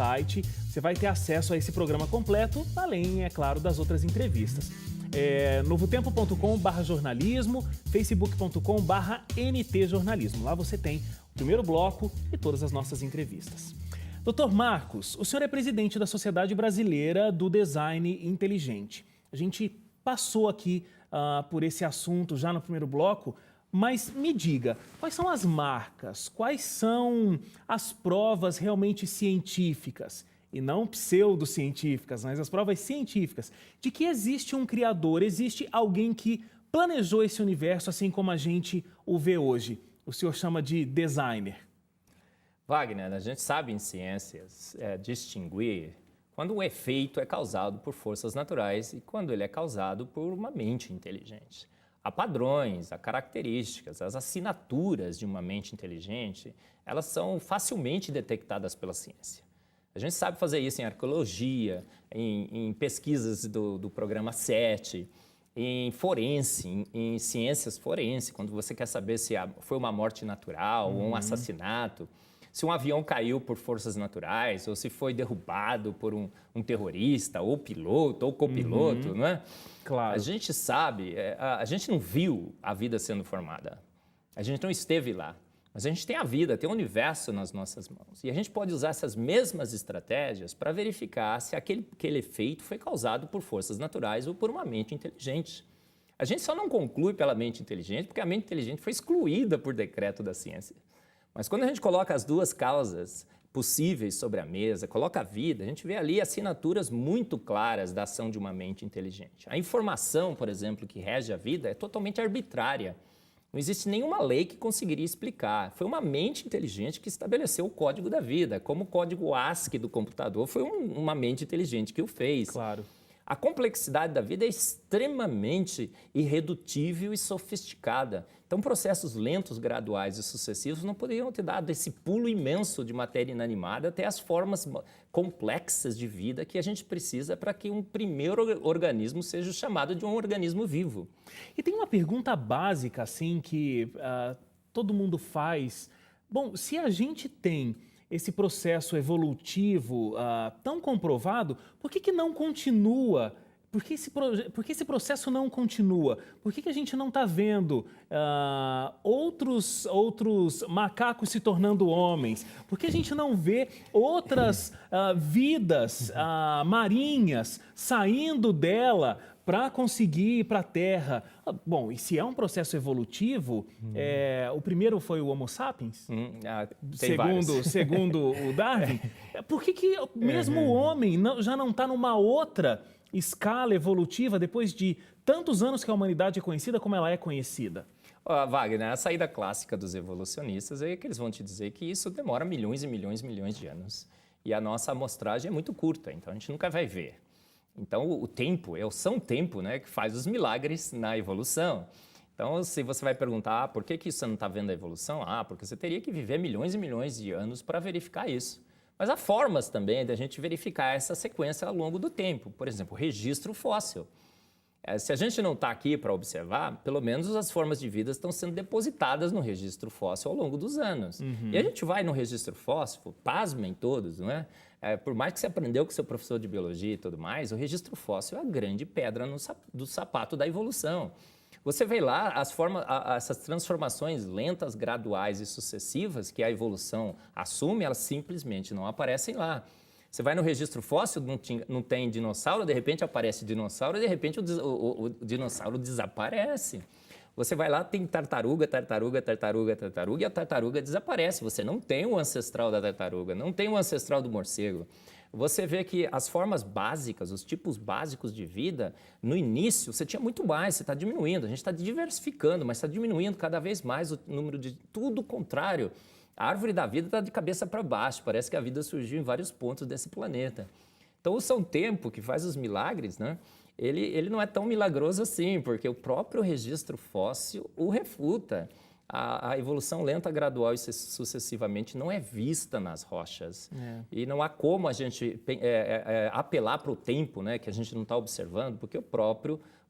site. Você vai ter acesso a esse programa completo, além, é claro, das outras entrevistas. novotempo.com/jornalismo, facebook.com/ntjornalismo. Lá você tem o primeiro bloco e todas as nossas entrevistas. Dr. Marcos, o senhor é presidente da Sociedade Brasileira do Design Inteligente. A gente passou aqui por esse assunto já no primeiro bloco, mas me diga, quais são as marcas, quais são as provas realmente científicas, e não pseudocientíficas, mas as provas científicas, de que existe um criador, existe alguém que planejou esse universo assim como a gente o vê hoje. O senhor chama de designer. Wagner, a gente sabe em ciências distinguir quando um efeito é causado por forças naturais e quando ele é causado por uma mente inteligente. Há padrões, há características, as assinaturas de uma mente inteligente, elas são facilmente detectadas pela ciência. A gente sabe fazer isso em arqueologia, em pesquisas do programa SET, em forense, em ciências forense, quando você quer saber se foi uma morte natural ou um assassinato, se um avião caiu por forças naturais ou se foi derrubado por um terrorista, ou piloto, ou copiloto, não é? Claro. A gente sabe, a gente não viu a vida sendo formada, a gente não esteve lá, mas a gente tem a vida, tem o universo nas nossas mãos. E a gente pode usar essas mesmas estratégias para verificar se aquele efeito foi causado por forças naturais ou por uma mente inteligente. A gente só não conclui pela mente inteligente porque a mente inteligente foi excluída por decreto da ciência. Mas quando a gente coloca as duas causas possíveis sobre a mesa, coloca a vida, a gente vê ali assinaturas muito claras da ação de uma mente inteligente. A informação, por exemplo, que rege a vida é totalmente arbitrária. Não existe nenhuma lei que conseguiria explicar. Foi uma mente inteligente que estabeleceu o código da vida, como o código ASCII do computador foi uma mente inteligente que o fez. Claro. A complexidade da vida é extremamente irredutível e sofisticada. Então, processos lentos, graduais e sucessivos não poderiam ter dado esse pulo imenso de matéria inanimada até as formas complexas de vida que a gente precisa para que um primeiro organismo seja chamado de um organismo vivo. E tem uma pergunta básica, assim, que todo mundo faz. Bom, se a gente tem esse processo evolutivo tão comprovado, por que não continua? Por que esse processo não continua? Por que a gente não está vendo outros macacos se tornando homens? Por que a gente não vê outras vidas marinhas saindo dela para conseguir ir para a Terra? Bom, e se é um processo evolutivo, o primeiro foi o Homo sapiens? Segundo o Darwin. Por que mesmo o homem já não está numa outra escala evolutiva depois de tantos anos que a humanidade é conhecida como ela é conhecida? Wagner, a saída clássica dos evolucionistas é que eles vão te dizer que isso demora milhões e milhões e milhões de anos. E a nossa amostragem é muito curta, então a gente nunca vai ver. Então, o tempo, é o São Tempo, né, que faz os milagres na evolução. Então, se você vai perguntar por que você não está vendo a evolução, porque você teria que viver milhões e milhões de anos para verificar isso. Mas há formas também de a gente verificar essa sequência ao longo do tempo. Por exemplo, o registro fóssil. Se a gente não está aqui para observar, pelo menos as formas de vida estão sendo depositadas no registro fóssil ao longo dos anos. E a gente vai no registro fóssil, pasmem todos, não é? Por mais que você aprendeu com seu professor de biologia e tudo mais, o registro fóssil é a grande pedra do sapato da evolução. Você vê lá essas transformações lentas, graduais e sucessivas que a evolução assume, elas simplesmente não aparecem lá. Você vai no registro fóssil, não tem dinossauro, de repente aparece dinossauro e de repente o dinossauro desaparece. Você vai lá, tem tartaruga e a tartaruga desaparece. Você não tem o ancestral da tartaruga, não tem o ancestral do morcego. Você vê que as formas básicas, os tipos básicos de vida, no início você tinha muito mais, você está diminuindo, a gente está diversificando, mas está diminuindo cada vez mais o número de tudo o contrário. A árvore da vida está de cabeça para baixo, parece que a vida surgiu em vários pontos desse planeta. Então, o São Tempo, que faz os milagres, né? Ele não é tão milagroso assim, porque o próprio registro fóssil o refuta. A evolução lenta, gradual e sucessivamente não é vista nas rochas. E não há como a gente apelar para o tempo, né, que a gente não está observando, porque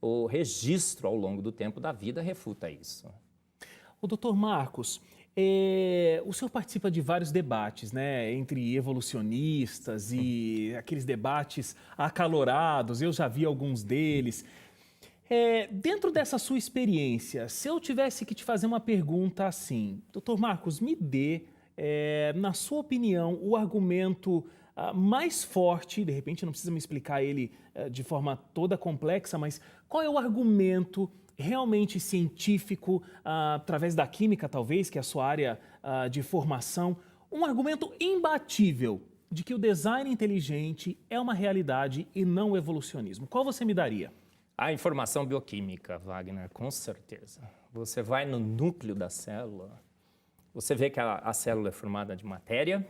o registro ao longo do tempo da vida refuta isso. O doutor Marcos, O senhor participa de vários debates, né, entre evolucionistas e aqueles debates acalorados, eu já vi alguns deles. Dentro dessa sua experiência, se eu tivesse que te fazer uma pergunta assim, Dr. Marcos, me dê, na sua opinião, o argumento mais forte, de repente não precisa me explicar ele de forma toda complexa, mas qual é o argumento realmente científico, através da química talvez, que é a sua área de formação, um argumento imbatível de que o design inteligente é uma realidade e não o evolucionismo? Qual você me daria? A informação bioquímica, Wagner, com certeza. Você vai no núcleo da célula, você vê que a célula é formada de matéria,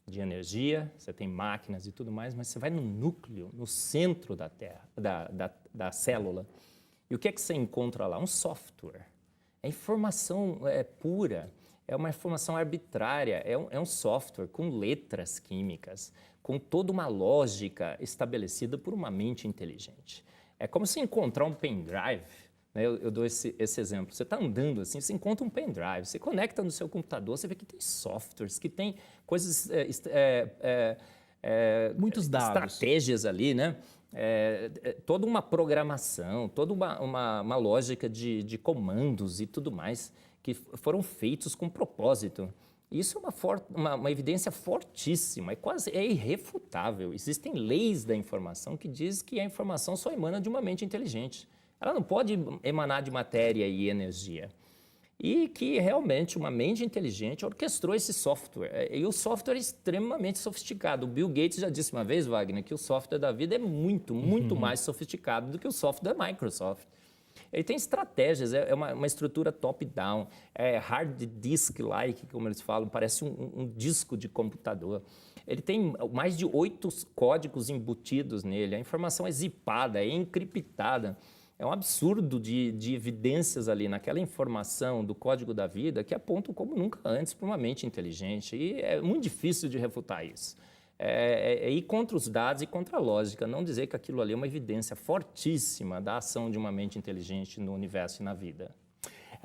de energia, você tem máquinas e tudo mais, mas você vai no núcleo, no centro da da célula, e o que é que você encontra lá? Um software. A informação pura, é uma informação arbitrária, é um software com letras químicas, com toda uma lógica estabelecida por uma mente inteligente. É como se encontrar um pendrive, né? Eu dou esse exemplo. Você está andando assim, você encontra um pendrive, você conecta no seu computador, você vê que tem softwares, que tem coisas, Muitos dados. estratégias ali, né? Toda uma programação, toda uma lógica de comandos e tudo mais, que foram feitos com propósito. Isso é uma evidência fortíssima, é irrefutável. Existem leis da informação que dizem que a informação só emana de uma mente inteligente. Ela não pode emanar de matéria e energia. E que realmente uma mente inteligente orquestrou esse software. E o software é extremamente sofisticado. O Bill Gates já disse uma vez, Wagner, que o software da vida é muito mais sofisticado do que o software da Microsoft. Ele tem estratégias, é uma estrutura top-down, é hard disk-like, como eles falam, parece um disco de computador. Ele tem mais de 8 códigos embutidos nele, a informação é zipada, é encriptada. É um absurdo de evidências ali naquela informação do código da vida que apontam como nunca antes para uma mente inteligente. E é muito difícil de refutar isso. É ir contra os dados e contra a lógica, não dizer que aquilo ali é uma evidência fortíssima da ação de uma mente inteligente no universo e na vida.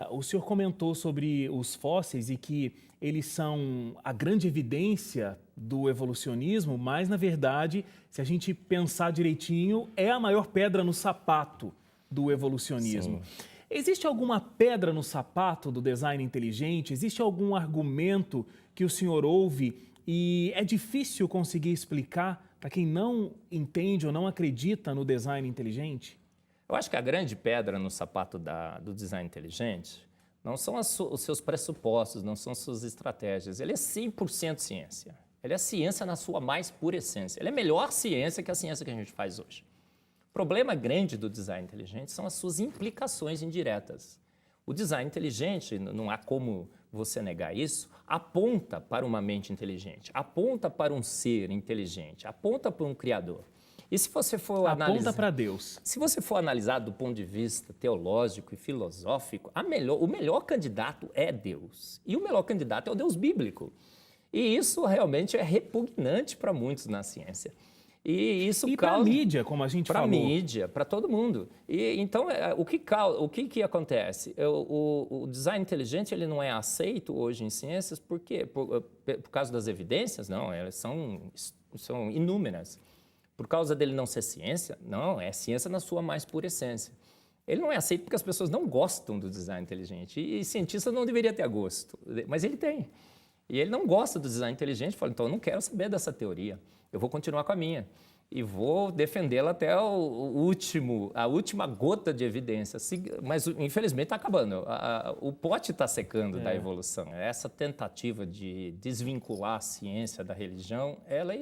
O senhor comentou sobre os fósseis e que eles são a grande evidência do evolucionismo, mas, na verdade, se a gente pensar direitinho, é a maior pedra no sapato do evolucionismo. Sim. Existe alguma pedra no sapato do design inteligente? Existe algum argumento que o senhor ouve e é difícil conseguir explicar para quem não entende ou não acredita no design inteligente? Eu acho que a grande pedra no sapato do design inteligente não são os seus pressupostos, não são suas estratégias. Ele é 100% ciência. Ele é ciência na sua mais pura essência. Ele é melhor ciência que a ciência que a gente faz hoje. O problema grande do design inteligente são as suas implicações indiretas. O design inteligente, não há como você negar isso, aponta para uma mente inteligente, aponta para um ser inteligente, aponta para um criador. E se você for analisar... Aponta para Deus. Se você for analisar do ponto de vista teológico e filosófico, o melhor candidato é Deus. E o melhor candidato é o Deus bíblico. E isso realmente é repugnante para muitos na ciência. E isso para a mídia, como a gente falou. Para a mídia, para todo mundo. E, então, o que acontece? O design inteligente ele não é aceito hoje em ciências por quê? Por causa das evidências? Não, elas são inúmeras. Por causa dele não ser ciência? Não, é ciência na sua mais pura essência. Ele não é aceito porque as pessoas não gostam do design inteligente. E cientista não deveria ter gosto, mas ele tem. E ele não gosta do design inteligente, fala, então eu não quero saber dessa teoria. Eu vou continuar com a minha e vou defendê-la até a última gota de evidência. Mas, infelizmente, está acabando. O pote está secando da evolução. Essa tentativa de desvincular a ciência da religião, ela é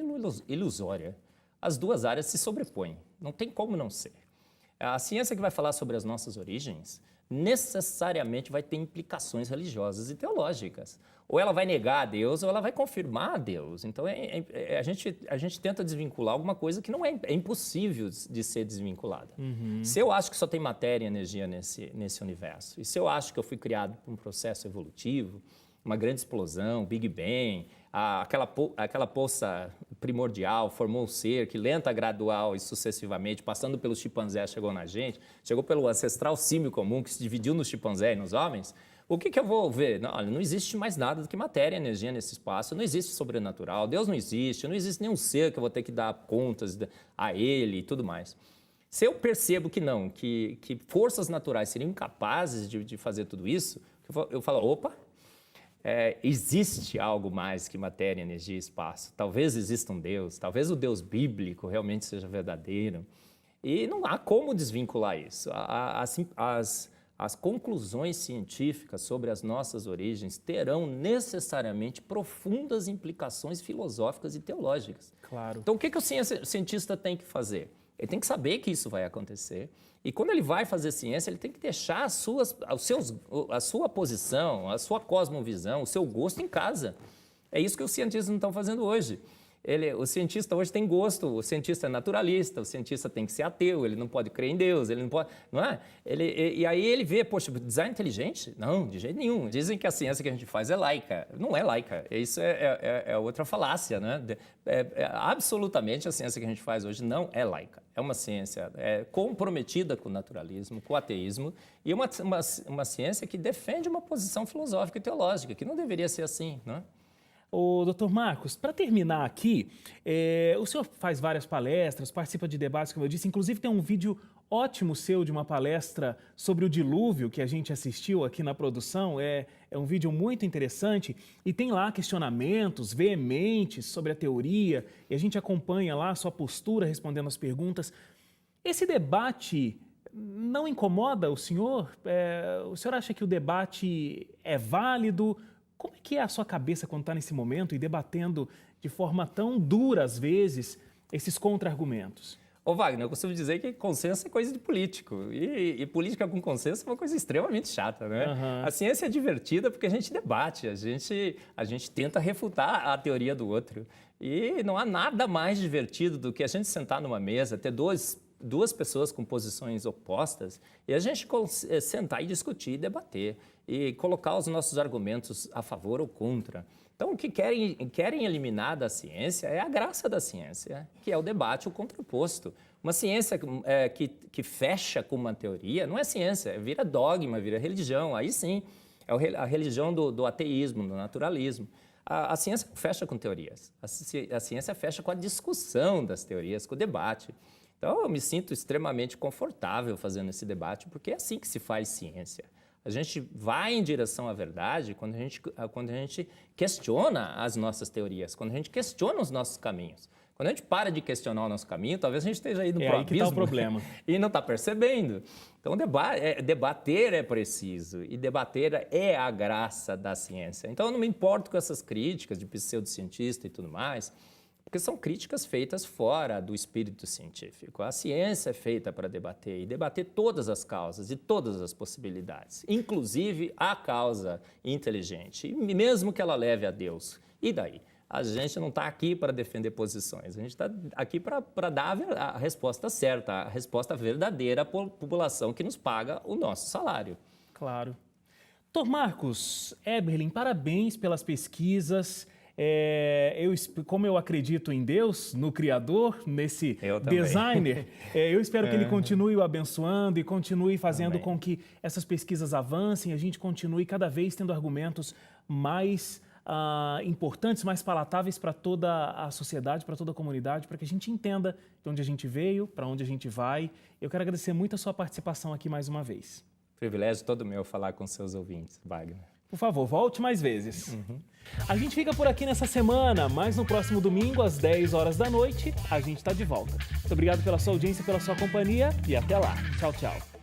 ilusória. As duas áreas se sobrepõem. Não tem como não ser. A ciência que vai falar sobre as nossas origens necessariamente vai ter implicações religiosas e teológicas. Ou ela vai negar a Deus, ou ela vai confirmar a Deus. Então, a gente tenta desvincular alguma coisa que não é impossível de ser desvinculada. Uhum. Se eu acho que só tem matéria e energia nesse universo, e se eu acho que eu fui criado por um processo evolutivo, uma grande explosão, Big Bang, aquela poça primordial formou o ser que lenta, gradual e sucessivamente, passando pelos chimpanzés, chegou na gente, chegou pelo ancestral símio comum que se dividiu no chimpanzé e nos homens. O que eu vou ver? Não, olha, não existe mais nada do que matéria e energia nesse espaço, não existe sobrenatural, Deus não existe nenhum ser que eu vou ter que dar contas a ele e tudo mais. Se eu percebo que não, que forças naturais seriam incapazes de fazer tudo isso, eu falo, opa, existe algo mais que matéria, energia e espaço. Talvez exista um Deus, talvez o Deus bíblico realmente seja verdadeiro. E não há como desvincular isso. As conclusões científicas sobre as nossas origens terão necessariamente profundas implicações filosóficas e teológicas. Claro. Então, o que o cientista tem que fazer? Ele tem que saber que isso vai acontecer. E quando ele vai fazer ciência, ele tem que deixar a sua posição, a sua cosmovisão, o seu gosto em casa. É isso que os cientistas não estão fazendo hoje. O cientista hoje tem gosto, o cientista é naturalista, o cientista tem que ser ateu, ele não pode crer em Deus, ele não pode, não é? E aí ele vê, poxa, design inteligente? Não, de jeito nenhum. Dizem que a ciência que a gente faz é laica. Não é laica, isso é outra falácia, né? Absolutamente a ciência que a gente faz hoje não é laica. É uma ciência comprometida com o naturalismo, com o ateísmo, e uma ciência que defende uma posição filosófica e teológica, que não deveria ser assim, não é? Ô, Dr. Marcos, para terminar aqui, o senhor faz várias palestras, participa de debates, como eu disse, inclusive tem um vídeo ótimo seu de uma palestra sobre o dilúvio que a gente assistiu aqui na produção, é um vídeo muito interessante e tem lá questionamentos veementes sobre a teoria e a gente acompanha lá a sua postura respondendo as perguntas. Esse debate não incomoda o senhor? O senhor acha que o debate é válido? Como é que é a sua cabeça quando está nesse momento e debatendo de forma tão dura, às vezes, esses contra-argumentos? Ô Wagner, eu costumo dizer que consenso é coisa de político. E política com consenso é uma coisa extremamente chata, né? Uhum. A ciência é divertida porque a gente debate, a gente tenta refutar a teoria do outro. E não há nada mais divertido do que a gente sentar numa mesa, ter duas pessoas com posições opostas e a gente sentar e discutir e debater e colocar os nossos argumentos a favor ou contra. Então, o que querem eliminar da ciência é a graça da ciência, que é o debate, o contraposto. Uma ciência que fecha com uma teoria não é ciência, vira dogma, vira religião. Aí sim, é a religião do ateísmo, do naturalismo. A ciência não fecha com teorias, a ciência fecha com a discussão das teorias, com o debate. Então, eu me sinto extremamente confortável fazendo esse debate, porque é assim que se faz ciência. A gente vai em direção à verdade quando a gente questiona as nossas teorias, quando a gente questiona os nossos caminhos. Quando a gente para de questionar o nosso caminho, talvez a gente esteja indo para o abismo. Aí que está o problema. E não está percebendo. Então, debater é preciso e debater é a graça da ciência. Então, eu não me importo com essas críticas de pseudocientista e tudo mais, porque são críticas feitas fora do espírito científico. A ciência é feita para debater e debater todas as causas e todas as possibilidades, inclusive a causa inteligente, e mesmo que ela leve a Deus. E daí? A gente não está aqui para defender posições, a gente está aqui para dar a resposta certa, a resposta verdadeira à população que nos paga o nosso salário. Claro. Dr. Marcos Eberlin, parabéns pelas pesquisas. Como eu acredito em Deus, no Criador, nesse designer, eu espero que Ele continue o abençoando e continue fazendo com que essas pesquisas avancem, a gente continue cada vez tendo argumentos mais importantes, mais palatáveis para toda a sociedade, para toda a comunidade, para que a gente entenda de onde a gente veio, para onde a gente vai. Eu quero agradecer muito a sua participação aqui mais uma vez. Privilégio todo meu falar com seus ouvintes, Wagner. Por favor, volte mais vezes. A gente fica por aqui nessa semana, mas no próximo domingo, às 10 horas da noite, a gente está de volta. Muito obrigado pela sua audiência, pela sua companhia e até lá. Tchau, tchau.